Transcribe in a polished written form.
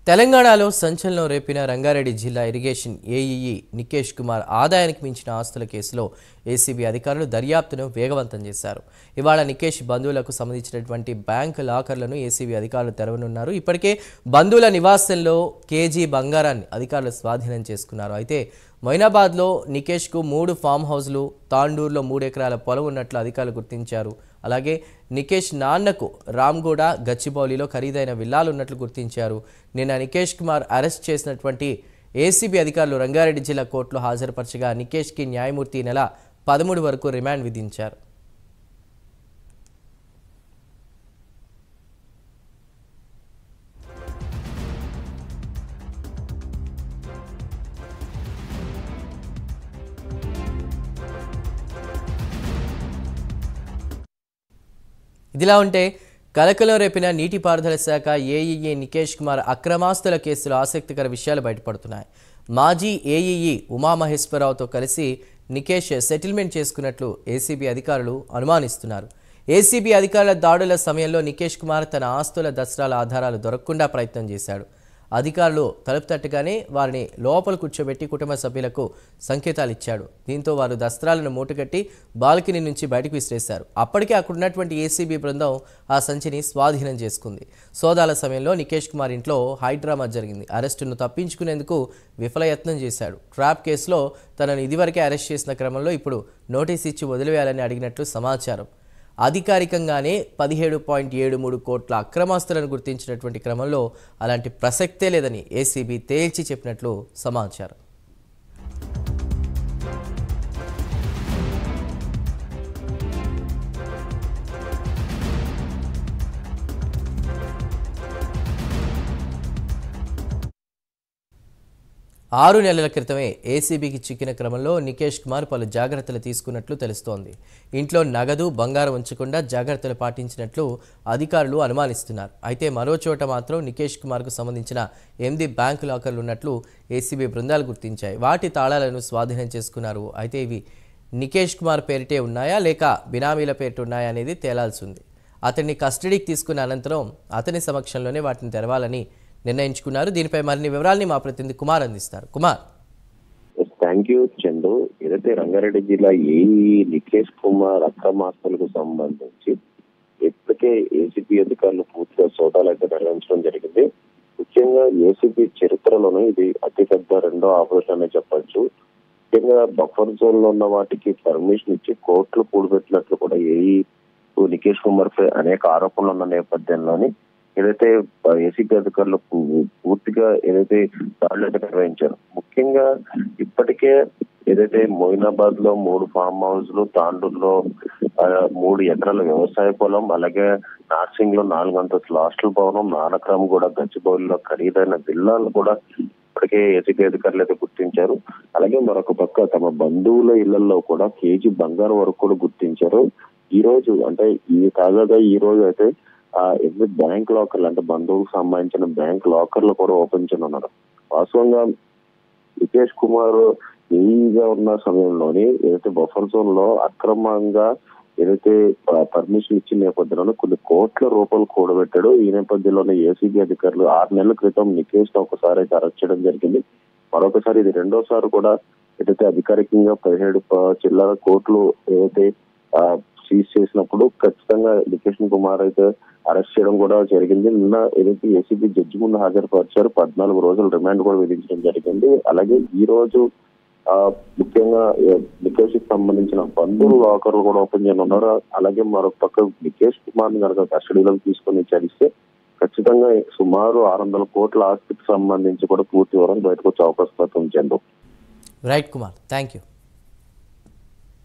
తెలంగాణలో సంచలనం రేపిన రంగారెడ్డి జిల్లా ఇరిగేషన్ ఏఈఈ నికేష్ కుమార్ ఆదాయానికి మించిన ఆస్తుల కేసులో ఏసీబీ అధికారులు దర్యాప్తును వేగవంతం చేశారు. ఇవాళ నికేష్ బంధువులకు సంబంధించినటువంటి బ్యాంక్ లాకర్లను ఏసీబీ అధికారులు తెరవనున్నారు. ఇప్పటికే బంధువుల నివాసంలో కేజీ బంగారాన్ని అధికారులు స్వాధీనం చేసుకున్నారు. అయితే మొయినాబాద్లో నికేష్కు 3 ఫామ్ హౌస్లు, తాండూరులో 3 ఎకరాల పొలం ఉన్నట్లు అధికారులు గుర్తించారు. అలాగే నికేష్ నాన్నకు రామ్గూడ, గచ్చిబౌలిలో ఖరీదైన విల్లాలు ఉన్నట్లు గుర్తించారు. నిన్న నికేష్ కుమార్ అరెస్ట్ చేసినటువంటి ఏసీబీ అధికారులు రంగారెడ్డి జిల్లా కోర్టులో హాజరుపరచగా నికేష్కి న్యాయమూర్తి నెల 13 వరకు రిమాండ్ విధించారు. ఇదిలా ఉంటే కలకలం రేపిన నీటిపారుదల శాఖ ఏఈఈ నికేష్ కుమార్ అక్రమాస్తుల కేసులో ఆసక్తికర విషయాలు బయటపడుతున్నాయి. మాజీ ఏఈఈ ఉమామహేశ్వరరావుతో కలిసి నికేష్ సెటిల్మెంట్ చేసుకున్నట్లు ఏసీబీ అధికారులు అనుమానిస్తున్నారు. ఏసీబీ అధికారుల దాడుల సమయంలో నికేష్ కుమార్ తన ఆస్తుల దస్త్రాల ఆధారాలు దొరకకుండా ప్రయత్నం చేశాడు. అధికారులు తలుపు తట్టగానే వారిని లోపల కూర్చోబెట్టి కుటుంబ సభ్యులకు సంకేతాలు ఇచ్చాడు. దీంతో వారు దస్త్రాలను మూటగట్టి బాల్కనీ నుంచి బయటకు విసిరేశారు. అప్పటికే అక్కడ ఉన్నటువంటి ఏసీబీ బృందం ఆ సంచిని స్వాధీనం చేసుకుంది. సోదాల సమయంలో నికేష్ కుమార్ ఇంట్లో హైడ్రామా జరిగింది. అరెస్టును తప్పించుకునేందుకు విఫలయత్నం చేశాడు. ట్రాప్ కేసులో తనను ఇదివరకే అరెస్ట్ చేసిన క్రమంలో ఇప్పుడు నోటీస్ ఇచ్చి వదిలివేయాలని అడిగినట్లు సమాచారం. అధికారికంగానే 17.73 కోట్ల అక్రమాస్తులను గుర్తించినటువంటి క్రమంలో అలాంటి ప్రసక్తే లేదని ఏసీబీ తేల్చి చెప్పినట్లు సమాచారం. ఆరు నెలల క్రితమే ఏసీబీకి చిక్కిన క్రమంలో నికేష్ కుమార్ పలు జాగ్రత్తలు తీసుకున్నట్లు తెలుస్తోంది. ఇంట్లో నగదు, బంగారం ఉంచకుండా జాగ్రత్తలు పాటించినట్లు అధికారులు అనుమానిస్తున్నారు. అయితే మరో చోట మాత్రం నికేష్ కుమార్కు సంబంధించిన 8 బ్యాంకు లాకర్లు ఉన్నట్లు ఏసీబీ బృందాలు గుర్తించాయి. వాటి తాళాలను స్వాధీనం చేసుకున్నారు. అయితే ఇవి నికేష్ కుమార్ పేరిటే ఉన్నాయా లేక బినామీల పేరిట ఉన్నాయా అనేది తేలాల్సి ఉంది. అతన్ని కస్టడీకి తీసుకున్న అనంతరం అతని సమక్షంలోనే వాటిని తెరవాలని నిర్ణయించుకున్నారు. దీనిపై మరిన్ని వివరాలని మా ప్రతినిధి కుమార్ అందిస్తారు. కుమార్. Thank you Chandu. ఏదైతే రంగారెడ్డి జిల్లా నికేష్ కుమార్ అక్రమాస్తులకు సంబంధించి ఇప్పటికే ఏసీబీ అధికారులు పూర్తిగా సోదాలు అయితే నిర్వహించడం జరిగింది. ముఖ్యంగా ఏసీబీ చరిత్రలోనే ఇది అతిపెద్ద రెండో ఆపరేషన్ అనే చెప్పొచ్చు. ముఖ్యంగా బఫర్ జోన్ లో ఉన్న వాటికి పర్మిషన్ ఇచ్చి కోర్టులు కూడబెట్టినట్లు కూడా నికేష్ కుమార్ పై అనేక ఆరోపణలు ఉన్న నేపథ్యంలోని ఏదైతే ఏసీబీ అధికారులు పూర్తిగా ఏదైతే దాడులు అయితే నిర్వహించారు. ముఖ్యంగా ఇప్పటికే ఏదైతే మొయినాబాద్ లో 3 ఫామ్ హౌస్లు, తాండూరులో 3 ఎకరాల వ్యవసాయ పొలం, అలాగే నార్సింగ్ లో 4 అంతస్తుల హాస్టల్ భవనం, నానక్రమ్ కూడా గచ్చిబౌలిలో ఖరీదైన విల్లాలు కూడా ఇప్పటికే ఏసీబీ అధికారులు అయితే గుర్తించారు. అలాగే మరొక పక్క తమ బంధువుల ఇళ్లలో కూడా కేజీ బంగారం వరకు కూడా గుర్తించారు. ఈ రోజు అంటే తాజాగా ఈ రోజు అయితే బ్యాంక్ లాకర్లు అంటే బంధువులకు సంబంధించిన బ్యాంక్ లాకర్లు కూడా ఓపెన్ చేయనున్నారు. వాస్తవంగా నికేష్ కుమార్ ఏఈగా ఉన్న సమయంలోని ఏదైతే బఫర్ జోన్ లో అక్రమంగా ఏదైతే పర్మిషన్ ఇచ్చిన నేపథ్యంలో కొన్ని కోట్ల రూపాయలు కూడబెట్టాడు. ఈ నేపథ్యంలోనే ఏసీబీ అధికారులు 6 నెలల క్రితం నికేష్ ను ఒకసారి అయితే అరెస్ట్ చేయడం జరిగింది. మరొకసారి ఇది రెండోసారి కూడా ఏదైతే అధికారికంగా 17 చిల్లర కోట్లు ఏదైతే సీజ్ చేసినప్పుడు ఖచ్చితంగా నికేష్ కుమార్ అయితే అరెస్ట్ చేయడం కూడా జరిగింది. నిన్న ఏదైతే ఏసీబీ జడ్జి ముందు హాజరుపరిచారు. 14 రోజులు రిమాండ్ కూడా విధించడం జరిగింది. అలాగే ఈ రోజు ముఖ్యంగా నికేష్ కి సంబంధించిన బంధువుల లాకర్లు కూడా ఓపెన్ చేయనున్నారు. అలాగే మరొక పక్క నికేష్ కుమార్ ని కనుక కస్టడీలోకి తీసుకొని విచారిస్తే ఖచ్చితంగా సుమారు 600 కోట్ల ఆస్తికి సంబంధించి కూడా పూర్తి వివరాలు బయటకు వచ్చే అవకాశం ఉంది. Right Kumar, thank you.